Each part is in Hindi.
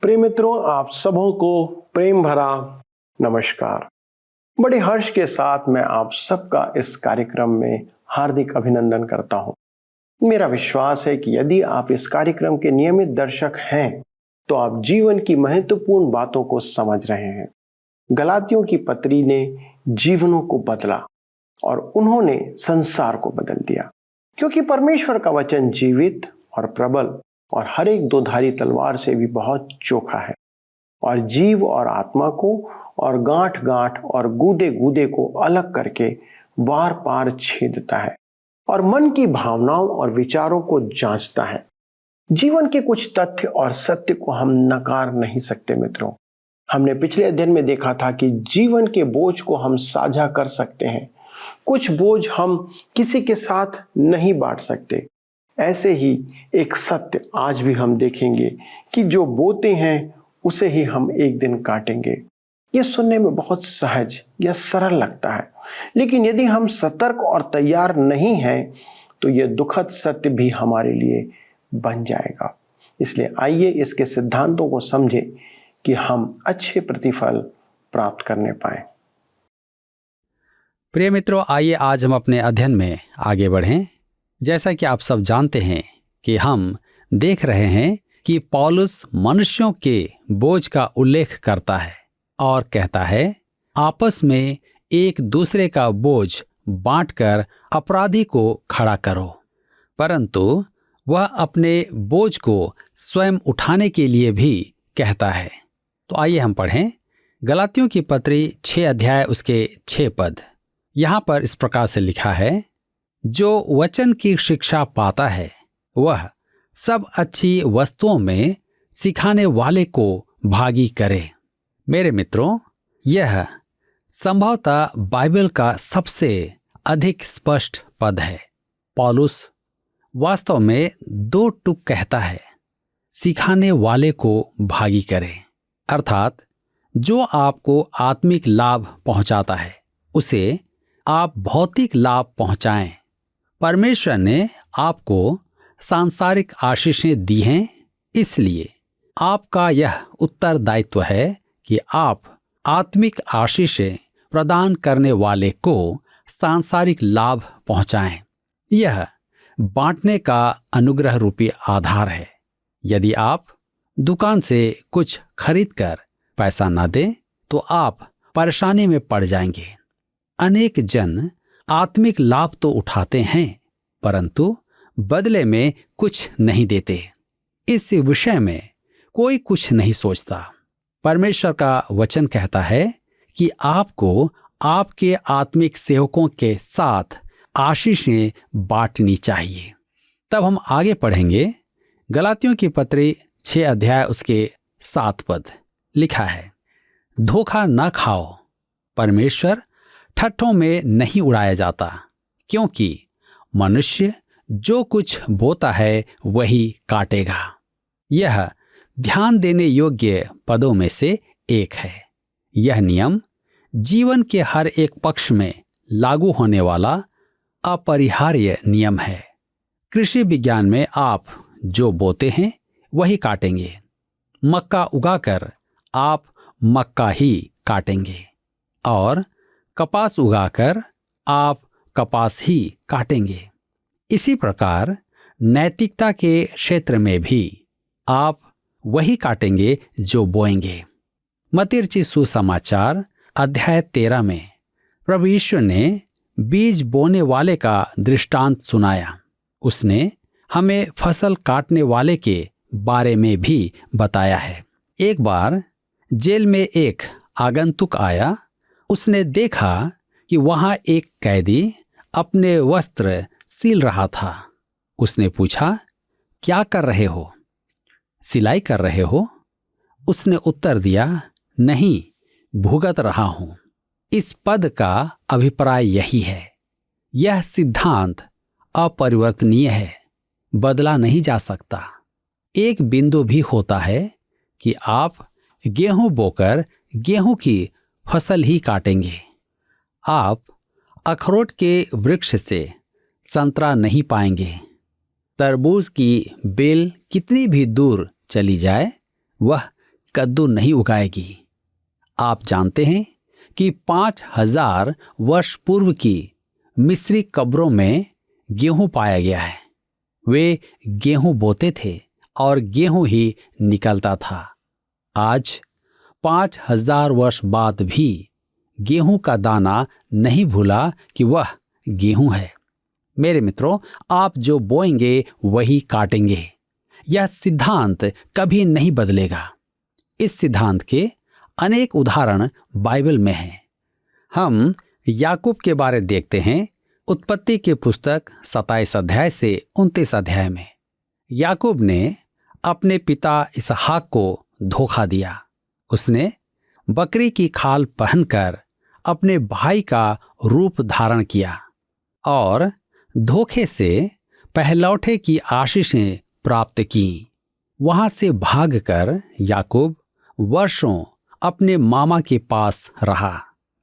प्रिय मित्रों, आप सबों को प्रेम भरा नमस्कार। बड़े हर्ष के साथ मैं आप सबका इस कार्यक्रम में हार्दिक अभिनंदन करता हूं। मेरा विश्वास है कि यदि आप इस कार्यक्रम के नियमित दर्शक हैं तो आप जीवन की महत्वपूर्ण बातों को समझ रहे हैं। गलातियों की पत्री ने जीवनों को बदला और उन्होंने संसार को बदल दिया, क्योंकि परमेश्वर का वचन जीवित और प्रबल और हर एक दोधारी तलवार से भी बहुत चोखा है और जीव और आत्मा को और गांठ गांठ और गूदे गूदे को अलग करके वार पार छेदता है और मन की भावनाओं और विचारों को जांचता है। जीवन के कुछ तथ्य और सत्य को हम नकार नहीं सकते मित्रों। हमने पिछले अध्ययन में देखा था कि जीवन के बोझ को हम साझा कर सकते हैं, कुछ बोझ हम किसी के साथ नहीं बांट सकते। ऐसे ही एक सत्य आज भी हम देखेंगे कि जो बोते हैं उसे ही हम एक दिन काटेंगे। ये सुनने में बहुत सहज या सरल लगता है, लेकिन यदि हम सतर्क और तैयार नहीं हैं तो यह दुखद सत्य भी हमारे लिए बन जाएगा। इसलिए आइए इसके सिद्धांतों को समझें कि हम अच्छे प्रतिफल प्राप्त करने पाए। प्रिय मित्रों, आइए आज हम अपने अध्ययन में आगे बढ़ें। जैसा कि आप सब जानते हैं कि हम देख रहे हैं कि पौलुस मनुष्यों के बोझ का उल्लेख करता है और कहता है, आपस में एक दूसरे का बोझ बांटकर अपराधी को खड़ा करो। परंतु वह अपने बोझ को स्वयं उठाने के लिए भी कहता है। तो आइए हम पढ़ें गलातियों की पत्री 6 अध्याय उसके 6 पद। यहाँ पर इस प्रकार से लिखा है, जो वचन की शिक्षा पाता है वह सब अच्छी वस्तुओं में सिखाने वाले को भागी करे। मेरे मित्रों, यह संभवतः बाइबल का सबसे अधिक स्पष्ट पद है। पौलुस वास्तव में 2 टुक कहता है, सिखाने वाले को भागी करे, अर्थात जो आपको आत्मिक लाभ पहुंचाता है उसे आप भौतिक लाभ पहुंचाएं। परमेश्वर ने आपको सांसारिक आशीषें दी हैं, इसलिए आपका यह उत्तरदायित्व है कि आप आत्मिक आशीषें प्रदान करने वाले को सांसारिक लाभ पहुंचाएं। यह बांटने का अनुग्रह रूपी आधार है। यदि आप दुकान से कुछ खरीदकर पैसा न दें तो आप परेशानी में पड़ जाएंगे। अनेक जन आत्मिक लाभ तो उठाते हैं परंतु बदले में कुछ नहीं देते। इस विषय में कोई कुछ नहीं सोचता। परमेश्वर का वचन कहता है कि आपको आपके आत्मिक सेवकों के साथ आशीषें बांटनी चाहिए। तब हम आगे पढ़ेंगे गलातियों की पत्री 6 अध्याय उसके 7 पद। लिखा है, धोखा न खाओ, परमेश्वर ठट्ठों में नहीं उड़ाया जाता, क्योंकि मनुष्य जो कुछ बोता है वही काटेगा। यह ध्यान देने योग्य पदों में से एक है। यह नियम जीवन के हर एक पक्ष में लागू होने वाला अपरिहार्य नियम है। कृषि विज्ञान में आप जो बोते हैं वही काटेंगे। मक्का उगाकर आप मक्का ही काटेंगे और कपास उगाकर आप कपास ही काटेंगे। इसी प्रकार नैतिकता के क्षेत्र में भी आप वही काटेंगे जो बोएंगे। मत्ती रचित सुसमाचार अध्याय 13 में प्रभु यीशु ने बीज बोने वाले का दृष्टांत सुनाया। उसने हमें फसल काटने वाले के बारे में भी बताया है। एक बार जेल में एक आगंतुक आया। उसने देखा कि वहां एक कैदी अपने वस्त्र सील रहा था। उसने पूछा, क्या कर रहे हो? सिलाई कर रहे हो? उसने उत्तर दिया, नहीं, भुगत रहा हूं। इस पद का अभिप्राय यही है। यह सिद्धांत अपरिवर्तनीय है, बदला नहीं जा सकता। एक बिंदु भी होता है कि आप गेहूं बोकर गेहूं की फसल ही काटेंगे। आप अखरोट के वृक्ष से संतरा नहीं पाएंगे। तरबूज की बेल कितनी भी दूर चली जाए वह कद्दू नहीं उगाएगी। आप जानते हैं कि 5000 वर्ष पूर्व की मिस्री कब्रों में गेहूं पाया गया है। वे गेहूं बोते थे और गेहूं ही निकलता था। आज 5000 वर्ष बाद भी गेहूं का दाना नहीं भूला कि वह गेहूं है। मेरे मित्रों, आप जो बोएंगे वही काटेंगे। यह सिद्धांत कभी नहीं बदलेगा। इस सिद्धांत के अनेक उदाहरण बाइबल में हैं। हम याकूब के बारे देखते हैं उत्पत्ति की पुस्तक 27 अध्याय से 29 अध्याय में। याकूब ने अपने पिता इसहाक को धोखा दिया। उसने बकरी की खाल पहनकर अपने भाई का रूप धारण किया और धोखे से पहलौठे की आशीषें प्राप्त की। वहां से भागकर याकूब वर्षों अपने मामा के पास रहा।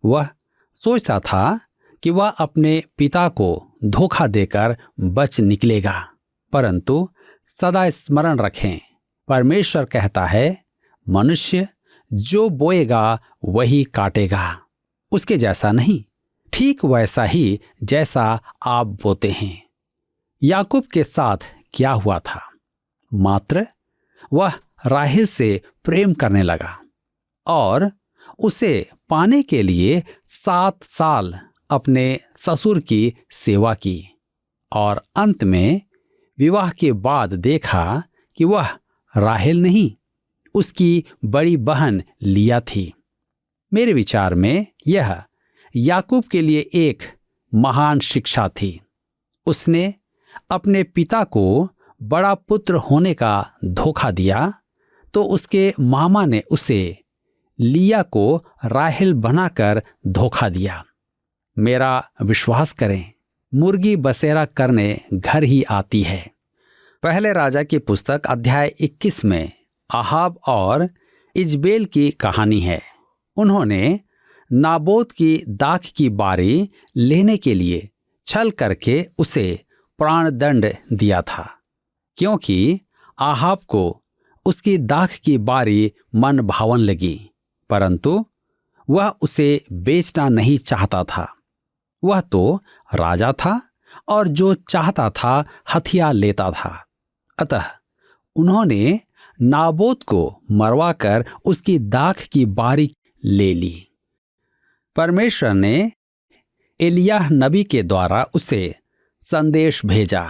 वह सोचता था कि वह अपने पिता को धोखा देकर बच निकलेगा, परंतु सदा स्मरण रखें, परमेश्वर कहता है, मनुष्य जो बोएगा वही काटेगा। उसके जैसा नहीं, ठीक वैसा ही जैसा आप बोते हैं। याकूब के साथ क्या हुआ था? मात्र वह राहेल से प्रेम करने लगा और उसे पाने के लिए 7 साल अपने ससुर की सेवा की और अंत में विवाह के बाद देखा कि वह राहेल नहीं, उसकी बड़ी बहन लिया थी। मेरे विचार में यह याकूब के लिए एक महान शिक्षा थी। उसने अपने पिता को बड़ा पुत्र होने का धोखा दिया तो उसके मामा ने उसे लिया को राहेल बनाकर धोखा दिया। मेरा विश्वास करें, मुर्गी बसेरा करने घर ही आती है। पहले राजा की पुस्तक अध्याय 21 में आहाब और इजबेल की कहानी है। उन्होंने नाबोत की दाख की बारी लेने के लिए छल करके उसे प्राणदंड दिया था, क्योंकि आहाब को उसकी दाख की बारी मन भावन लगी, परंतु वह उसे बेचना नहीं चाहता था। वह तो राजा था और जो चाहता था हथियार लेता था। अतः उन्होंने नाबोत को मरवाकर उसकी दाख की बारी ले ली। परमेश्वर ने एलियाह नबी के द्वारा उसे संदेश भेजा।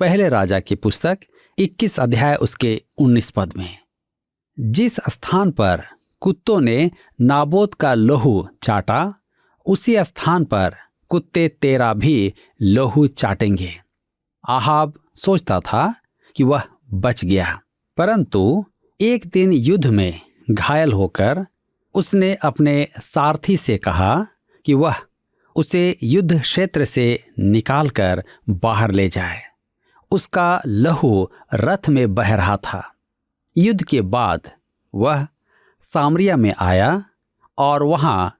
पहले राजा की पुस्तक 21 अध्याय उसके 19 पद में, जिस स्थान पर कुत्तों ने नाबोत का लहू चाटा, उसी स्थान पर कुत्ते तेरा भी लहू चाटेंगे। आहाब सोचता था कि वह बच गया, परंतु एक दिन युद्ध में घायल होकर उसने अपने सारथी से कहा कि वह उसे युद्ध क्षेत्र से निकालकर बाहर ले जाए। उसका लहू रथ में बह रहा था। युद्ध के बाद वह सामरिया में आया और वहां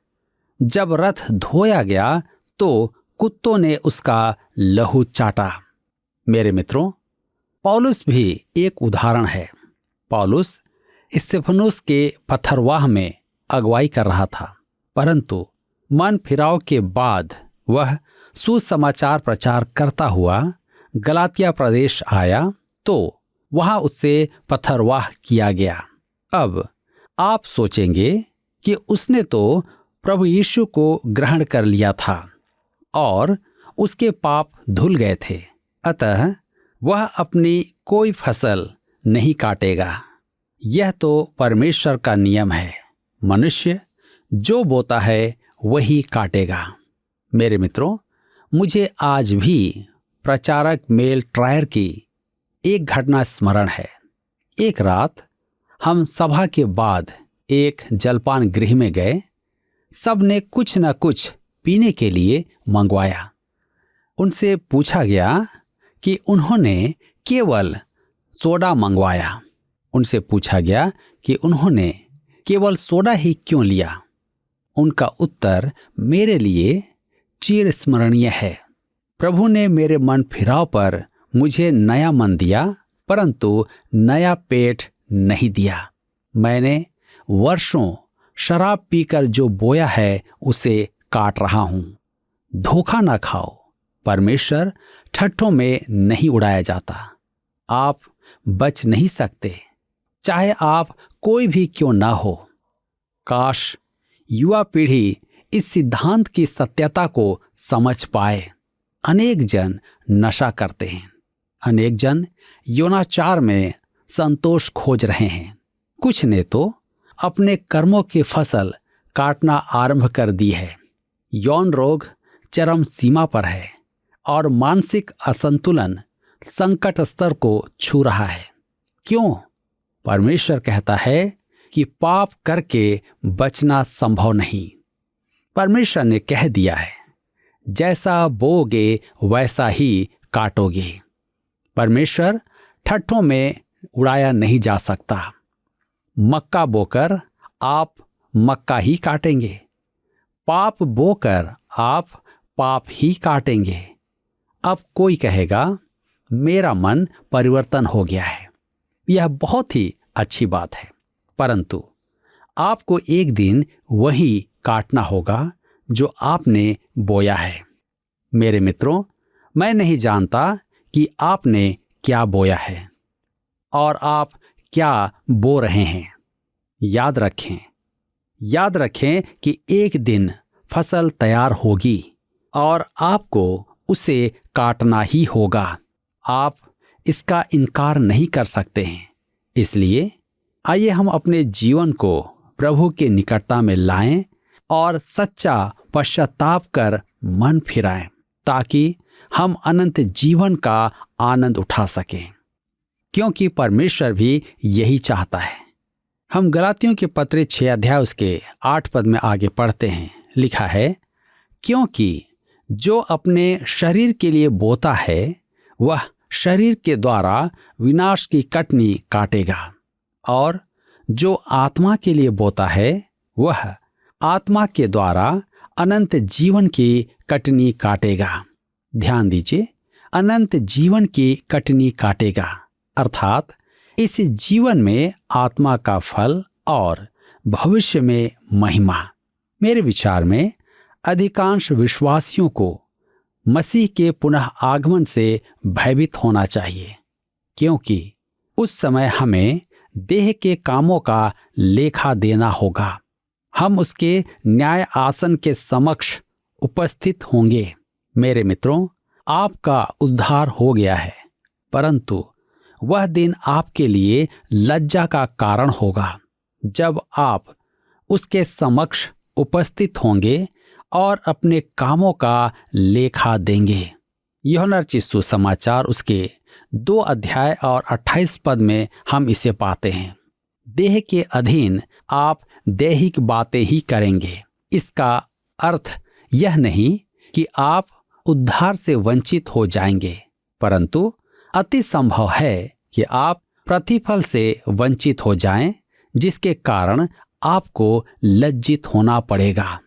जब रथ धोया गया तो कुत्तों ने उसका लहू चाटा। मेरे मित्रों, पौलुस भी एक उदाहरण है। पौलुस स्तिफनुस के पथरवाह में अगुवाई कर रहा था, परंतु मन फिराव के बाद वह सुसमाचार प्रचार करता हुआ गलातिया प्रदेश आया तो वहां उससे पथरवाह किया गया। अब आप सोचेंगे कि उसने तो प्रभु यीशु को ग्रहण कर लिया था और उसके पाप धुल गए थे, अतः वह अपनी कोई फसल नहीं काटेगा। यह तो परमेश्वर का नियम है। मनुष्य जो बोता है वही काटेगा। मेरे मित्रों, मुझे आज भी प्रचारक मेल ट्रायर की एक घटना स्मरण है। एक रात हम सभा के बाद एक जलपान गृह में गए। सब ने कुछ न कुछ पीने के लिए मंगवाया। उनसे पूछा गया कि उन्होंने केवल सोडा मंगवाया। उनसे पूछा गया कि उन्होंने केवल सोडा ही क्यों लिया। उनका उत्तर मेरे लिए चिर स्मरणीय है। प्रभु ने मेरे मन फिराव पर मुझे नया मन दिया, परंतु नया पेट नहीं दिया। मैंने वर्षों शराब पीकर जो बोया है उसे काट रहा हूं। धोखा ना खाओ, परमेश्वर ठट्ठों में नहीं उड़ाया जाता। आप बच नहीं सकते, चाहे आप कोई भी क्यों ना हो। काश युवा पीढ़ी इस सिद्धांत की सत्यता को समझ पाए। अनेक जन नशा करते हैं, अनेक जन यौनाचार में संतोष खोज रहे हैं। कुछ ने तो अपने कर्मों की फसल काटना आरंभ कर दी है। यौन रोग चरम सीमा पर है और मानसिक असंतुलन संकट स्तर को छू रहा है। क्यों? परमेश्वर कहता है कि पाप करके बचना संभव नहीं। परमेश्वर ने कह दिया है, जैसा बोओगे वैसा ही काटोगे। परमेश्वर ठट्ठों में उड़ाया नहीं जा सकता। मक्का बोकर आप मक्का ही काटेंगे, पाप बोकर आप पाप ही काटेंगे। अब कोई कहेगा मेरा मन परिवर्तन हो गया है। यह बहुत ही अच्छी बात है, परंतु आपको एक दिन वही काटना होगा जो आपने बोया है। मेरे मित्रों, मैं नहीं जानता कि आपने क्या बोया है और आप क्या बो रहे हैं। याद रखें कि एक दिन फसल तैयार होगी और आपको उसे काटना ही होगा। आप इसका इनकार नहीं कर सकते हैं। इसलिए आइए हम अपने जीवन को प्रभु के निकटता में लाएं और सच्चा पश्चाताप कर मन फिराएं, ताकि हम अनंत जीवन का आनंद उठा सकें, क्योंकि परमेश्वर भी यही चाहता है। हम गलातियों के पत्र 6 अध्याय उसके 8 पद में आगे पढ़ते हैं। लिखा है, क्योंकि जो अपने शरीर के लिए बोता है वह शरीर के द्वारा विनाश की कटनी काटेगा, और जो आत्मा के लिए बोता है वह आत्मा के द्वारा अनंत जीवन की कटनी काटेगा। ध्यान दीजिए, अनंत जीवन की कटनी काटेगा, अर्थात इस जीवन में आत्मा का फल और भविष्य में महिमा। मेरे विचार में अधिकांश विश्वासियों को मसीह के पुनः आगमन से भयभीत होना चाहिए, क्योंकि उस समय हमें देह के कामों का लेखा देना होगा। हम उसके न्याय आसन के समक्ष उपस्थित होंगे। मेरे मित्रों, आपका उद्धार हो गया है, परंतु वह दिन आपके लिए लज्जा का कारण होगा जब आप उसके समक्ष उपस्थित होंगे और अपने कामों का लेखा देंगे। यूहन्ना रचित सुसमाचार उसके 2 अध्याय और 28 पद में हम इसे पाते हैं। देह के अधीन आप दैहिक बातें ही करेंगे। इसका अर्थ यह नहीं कि आप उद्धार से वंचित हो जाएंगे, परंतु अति संभव है कि आप प्रतिफल से वंचित हो जाएं, जिसके कारण आपको लज्जित होना पड़ेगा।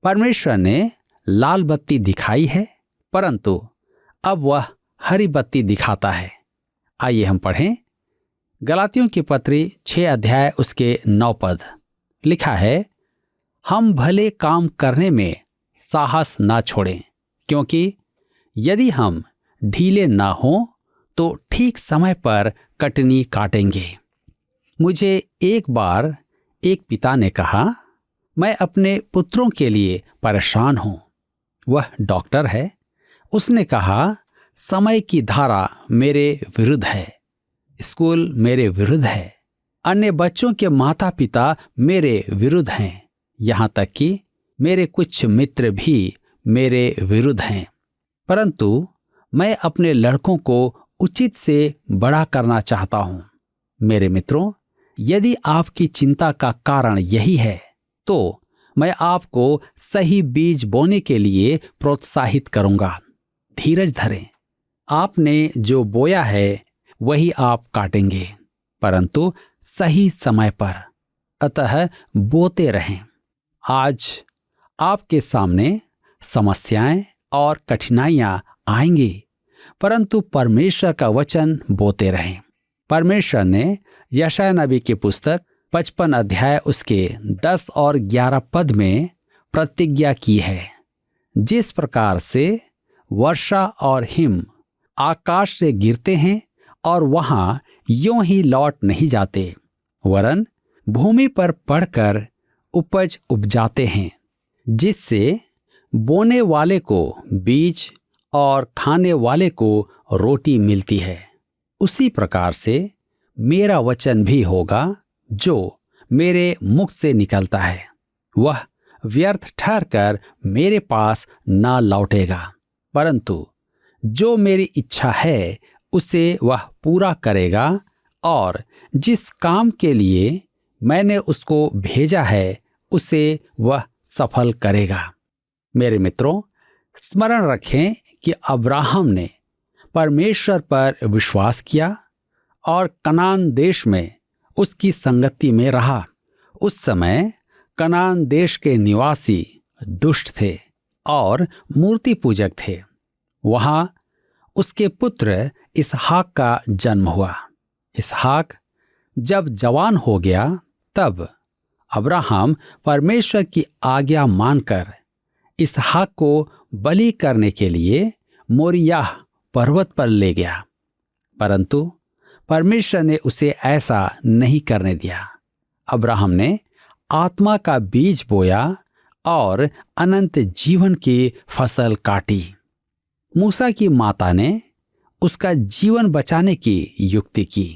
परमेश्वर ने लाल बत्ती दिखाई है, परंतु अब वह हरी बत्ती दिखाता है। आइए हम पढ़ें गलातियों की पत्री 6 अध्याय उसके 9 पद। लिखा है, हम भले काम करने में साहस ना छोड़ें, क्योंकि यदि हम ढीले ना हों तो ठीक समय पर कटनी काटेंगे। मुझे एक बार एक पिता ने कहा, मैं अपने पुत्रों के लिए परेशान हूं। वह डॉक्टर है। उसने कहा, समय की धारा मेरे विरुद्ध है, स्कूल मेरे विरुद्ध है, अन्य बच्चों के माता पिता मेरे विरुद्ध हैं, यहाँ तक कि मेरे कुछ मित्र भी मेरे विरुद्ध हैं। परंतु मैं अपने लड़कों को उचित से बड़ा करना चाहता हूं। मेरे मित्रों, यदि आपकी चिंता का कारण यही है, तो मैं आपको सही बीज बोने के लिए प्रोत्साहित करूंगा। धीरज धरें। आपने जो बोया है वही आप काटेंगे, परंतु सही समय पर। अतः बोते रहें। आज आपके सामने समस्याएं और कठिनाइयां आएंगी, परंतु परमेश्वर का वचन बोते रहें। परमेश्वर ने यशायाह नबी की पुस्तक 55 अध्याय उसके 10 और 11 पद में प्रतिज्ञा की है, जिस प्रकार से वर्षा और हिम आकाश से गिरते हैं और वहां यूं ही लौट नहीं जाते, वरन भूमि पर पड़कर उपज उपजाते हैं, जिससे बोने वाले को बीज और खाने वाले को रोटी मिलती है, उसी प्रकार से मेरा वचन भी होगा जो मेरे मुख से निकलता है, वह व्यर्थ ठहरकर मेरे पास ना लौटेगा, परंतु जो मेरी इच्छा है उसे वह पूरा करेगा और जिस काम के लिए मैंने उसको भेजा है उसे वह सफल करेगा। मेरे मित्रों, स्मरण रखें कि अब्राहम ने परमेश्वर पर विश्वास किया और कनान देश में उसकी संगति में रहा। उस समय कनान देश के निवासी दुष्ट थे और मूर्ति पूजक थे। वहां उसके पुत्र इसहाक का जन्म हुआ। इसहाक जब जवान हो गया तब अब्राहम परमेश्वर की आज्ञा मानकर इसहाक को बलि करने के लिए मोरियाह पर्वत पर ले गया, परंतु परमेश्वर ने उसे ऐसा नहीं करने दिया। अब्राहम ने आत्मा का बीज बोया और अनंत जीवन की फसल काटी। मूसा की माता ने उसका जीवन बचाने की युक्ति की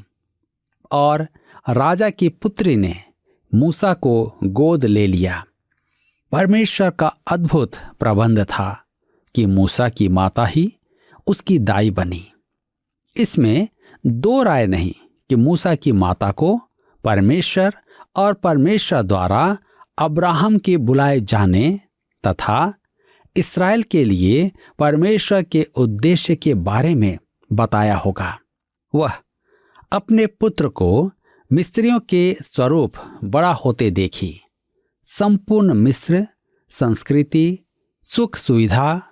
और राजा की पुत्री ने मूसा को गोद ले लिया। परमेश्वर का अद्भुत प्रबंध था कि मूसा की माता ही उसकी दाई बनी। इसमें दो राय नहीं कि मूसा की माता को परमेश्वर और परमेश्वर द्वारा अब्राहम के बुलाए जाने तथा इस्राएल के लिए परमेश्वर के उद्देश्य के बारे में बताया होगा। वह अपने पुत्र को मिस्रियों के स्वरूप बड़ा होते देखी। संपूर्ण मिस्र संस्कृति, सुख सुविधा,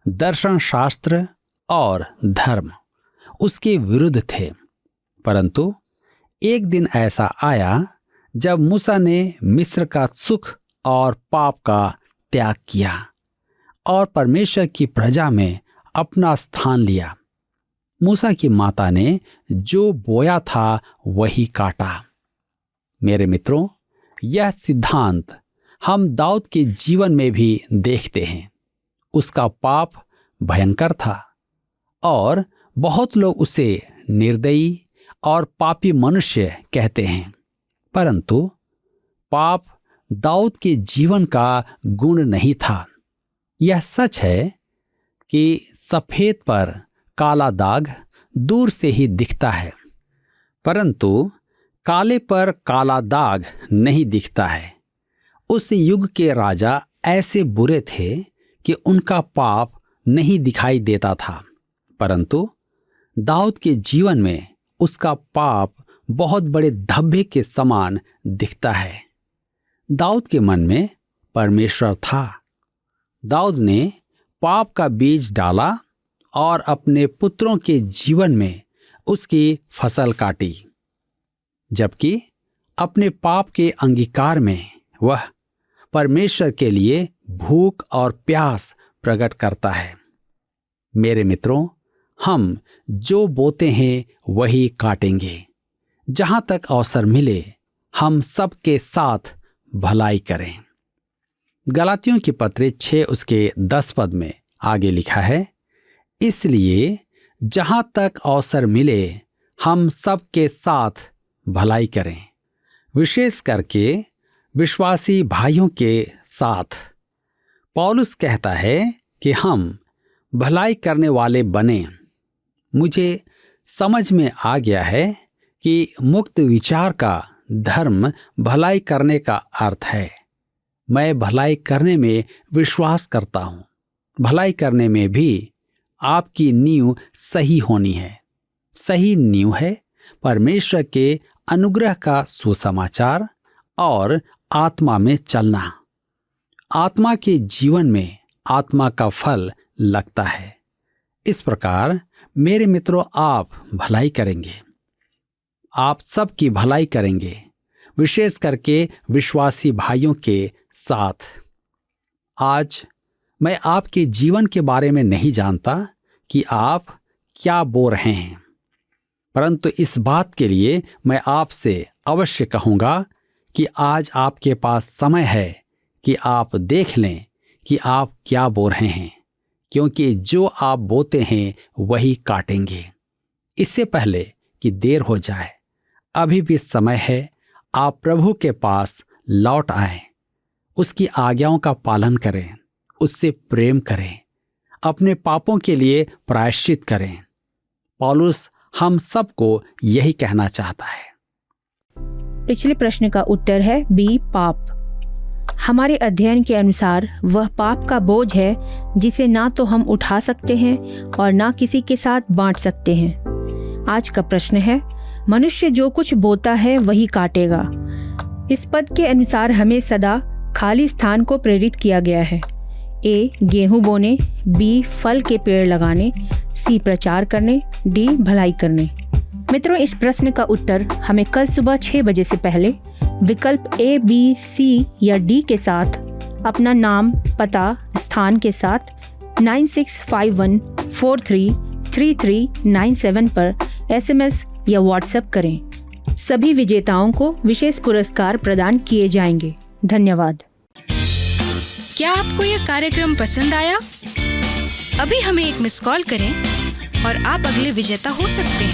दर्शन शास्त्र और धर्म उसके विरुद्ध थे, परंतु एक दिन ऐसा आया जब मूसा ने मिस्र का सुख और पाप का त्याग किया और परमेश्वर की प्रजा में अपना स्थान लिया। मूसा की माता ने जो बोया था वही काटा। मेरे मित्रों, यह सिद्धांत हम दाऊद के जीवन में भी देखते हैं। उसका पाप भयंकर था और बहुत लोग उसे निर्दयी और पापी मनुष्य कहते हैं, परंतु पाप दाऊद के जीवन का गुण नहीं था। यह सच है कि सफेद पर काला दाग दूर से ही दिखता है, परंतु काले पर काला दाग नहीं दिखता है। उस युग के राजा ऐसे बुरे थे कि उनका पाप नहीं दिखाई देता था, परंतु दाऊद के जीवन में उसका पाप बहुत बड़े धब्बे के समान दिखता है। दाऊद के मन में परमेश्वर था। दाऊद ने पाप का बीज डाला और अपने पुत्रों के जीवन में उसकी फसल काटी, जबकि अपने पाप के अंगीकार में वह परमेश्वर के लिए भूख और प्यास प्रकट करता है। मेरे मित्रों, हम जो बोते हैं वही काटेंगे। जहां तक अवसर मिले हम सबके साथ भलाई करें। गलातियों की पत्र 6 उसके 10 पद में आगे लिखा है, इसलिए जहां तक अवसर मिले हम सबके साथ भलाई करें, विशेष करके विश्वासी भाइयों के साथ। पौलुस कहता है कि हम भलाई करने वाले बने। मुझे समझ में आ गया है कि मुक्त विचार का धर्म भलाई करने का अर्थ है। मैं भलाई करने में विश्वास करता हूँ। भलाई करने में भी आपकी नींव सही होनी है। सही नींव है परमेश्वर के अनुग्रह का सुसमाचार और आत्मा में चलना। आत्मा के जीवन में आत्मा का फल लगता है। इस प्रकार मेरे मित्रों, आप भलाई करेंगे, आप सबकी भलाई करेंगे। विशेष करके विश्वासी भाइयों के साथ। आज मैं आपके जीवन के बारे में नहीं जानता कि आप क्या बो रहे हैं, परंतु इस बात के लिए मैं आपसे अवश्य कहूँगा कि आज आपके पास समय है कि आप देख लें कि आप क्या बो रहे हैं, क्योंकि जो आप बोते हैं वही काटेंगे। इससे पहले कि देर हो जाए, अभी भी समय है। आप प्रभु के पास लौट आएं, उसकी आज्ञाओं का पालन करें, उससे प्रेम करें, अपने पापों के लिए प्रायश्चित करें। पौलुस हम सबको यही कहना चाहता है। पिछले प्रश्न का उत्तर है बी, पाप। हमारे अध्ययन के अनुसार वह पाप का बोझ है जिसे ना तो हम उठा सकते हैं और ना किसी के साथ बांट सकते हैं। आज का प्रश्न है, मनुष्य जो कुछ बोता है वही काटेगा। इस पद के अनुसार हमें सदा खाली स्थान को प्रेरित किया गया है। ए, गेहूं बोने, बी, फल के पेड़ लगाने, सी, प्रचार करने, डी, भलाई करने। मित्रों, इस प्रश्न का उत्तर हमें कल सुबह 6 बजे से पहले विकल्प ए, बी, सी या डी के साथ अपना नाम, पता, स्थान के साथ 9651433397 पर SMS या व्हाट्सएप करें। सभी विजेताओं को विशेष पुरस्कार प्रदान किए जाएंगे। धन्यवाद। क्या आपको यह कार्यक्रम पसंद आया? अभी हमें एक मिस कॉल करें और आप अगले विजेता हो सकते हैं।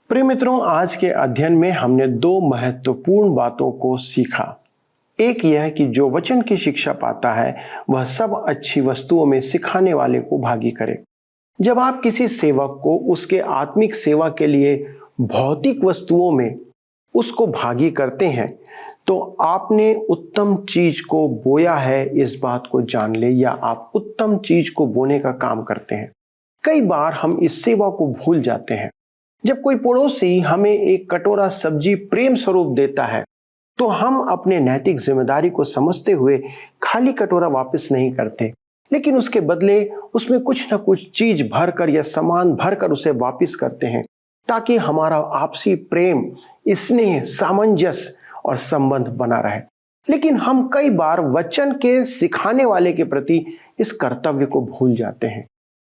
प्रिय मित्रों, आज के अध्ययन में हमने 2 महत्वपूर्ण बातों को सीखा। एक यह कि जो वचन की शिक्षा पाता है वह सब अच्छी वस्तुओं में सिखाने वाले को भागी करे। जब आप किसी सेवक को उसके आत्मिक सेवा के लिए भौतिक वस्तुओं में उसको भागी करते हैं तो आपने उत्तम चीज को बोया है, इस बात को जान ले, या आप उत्तम चीज को बोने का काम करते हैं। कई बार हम इस सेवा को भूल जाते हैं। जब कोई पड़ोसी हमें एक कटोरा सब्जी प्रेम स्वरूप देता है तो हम अपने नैतिक जिम्मेदारी को समझते हुए खाली कटोरा वापस नहीं करते, लेकिन उसके बदले उसमें कुछ ना कुछ चीज भरकर या सामान भरकर उसे वापस करते हैं, ताकि हमारा आपसी प्रेम, स्नेह, सामंजस्य और संबंध बना रहे। लेकिन हम कई बार वचन के सिखाने वाले के प्रति इस कर्तव्य को भूल जाते हैं।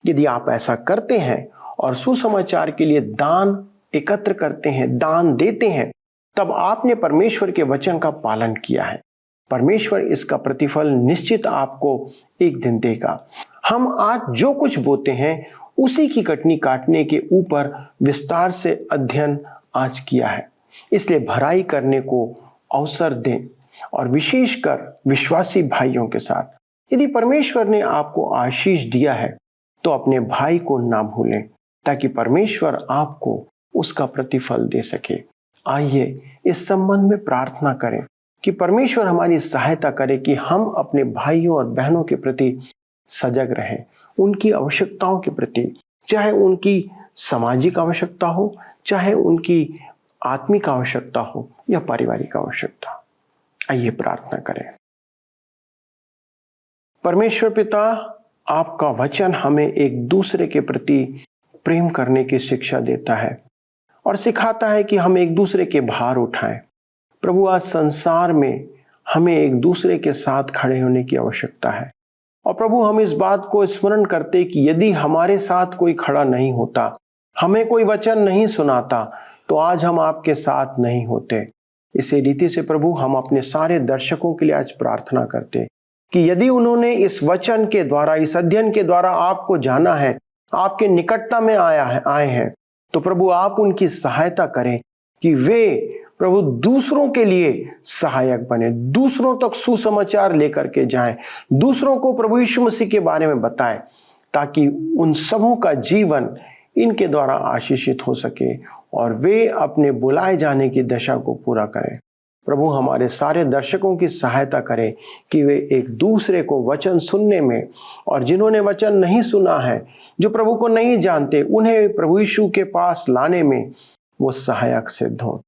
यदि आप ऐसा करते हैं और सुसमाचार के लिए दान एकत्र करते हैं, दान देते हैं, तब आपने परमेश्वर के वचन का पालन किया है। परमेश्वर इसका प्रतिफल निश्चित आपको एक दिन देगा। हम आज जो कुछ बोते हैं उसी की कटनी काटने के ऊपर विस्तार से अध्ययन आज किया है। इसलिए भलाई करने को अवसर दें, और विशेषकर विश्वासी भाइयों के साथ। यदि परमेश्वर ने आपको आशीष दिया है तो अपने भाई को ना भूलें, ताकि परमेश्वर आपको उसका प्रतिफल दे सके। आइए इस संबंध में प्रार्थना करें कि परमेश्वर हमारी सहायता करे कि हम अपने भाइयों और बहनों के प्रति सजग रहें, उनकी आवश्यकताओं के प्रति, चाहे उनकी सामाजिक आवश्यकता हो, चाहे उनकी आत्मिक आवश्यकता हो या पारिवारिक आवश्यकता। आइए प्रार्थना करें। परमेश्वर पिता, आपका वचन हमें एक दूसरे के प्रति प्रेम करने की शिक्षा देता है और सिखाता है कि हम एक दूसरे के भार उठाएं। प्रभु, आज संसार में हमें एक दूसरे के साथ खड़े होने की आवश्यकता है। और प्रभु, हम इस बात को स्मरण करते कि यदि हमारे साथ कोई खड़ा नहीं होता, हमें कोई वचन नहीं सुनाता, तो आज हम आपके साथ नहीं होते। इसी रीति से प्रभु, हम अपने सारे दर्शकों के लिए आज प्रार्थना करते कि यदि उन्होंने इस वचन के द्वारा, इस अध्ययन के द्वारा आपको जाना है, आपके निकटता में आए हैं, तो प्रभु आप उनकी सहायता करें कि वे प्रभु दूसरों के लिए सहायक बने, दूसरों तक सुसमाचार लेकर के जाएं, दूसरों को प्रभु यीशु मसीह के बारे में बताएं, ताकि उन सबों का जीवन इनके द्वारा आशीषित हो सके और वे अपने बुलाए जाने की दशा को पूरा करें। प्रभु हमारे सारे दर्शकों की सहायता करें कि वे एक दूसरे को वचन सुनने में, और जिन्होंने वचन नहीं सुना है, जो प्रभु को नहीं जानते, उन्हें प्रभु यीशु के पास लाने में वो सहायक सिद्ध हो।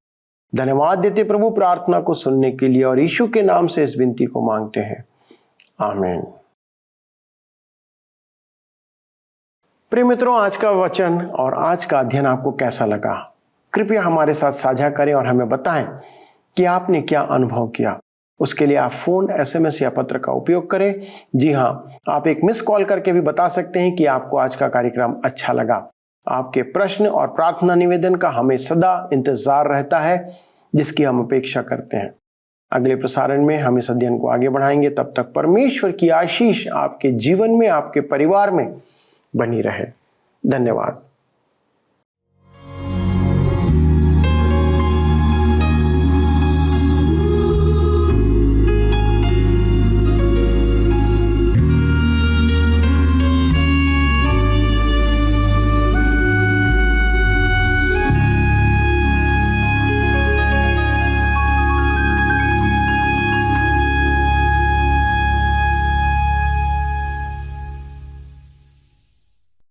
धन्यवाद देते प्रभु प्रार्थना को सुनने के लिए, और यीशु के नाम से इस विनती को मांगते हैं, आमीन। प्रिय मित्रों, आज का वचन और आज का अध्ययन आपको कैसा लगा? कृपया हमारे साथ साझा करें और हमें बताएं कि आपने क्या अनुभव किया। उसके लिए आप फोन, SMS या पत्र का उपयोग करें। जी हाँ, आप एक मिस कॉल करके भी बता सकते हैं कि आपको आज का कार्यक्रम अच्छा लगा। आपके प्रश्न और प्रार्थना निवेदन का हमें सदा इंतजार रहता है, जिसकी हम अपेक्षा करते हैं। अगले प्रसारण में हम इस अध्ययन को आगे बढ़ाएंगे। तब तक परमेश्वर की आशीष आपके जीवन में, आपके परिवार में बनी रहे। धन्यवाद।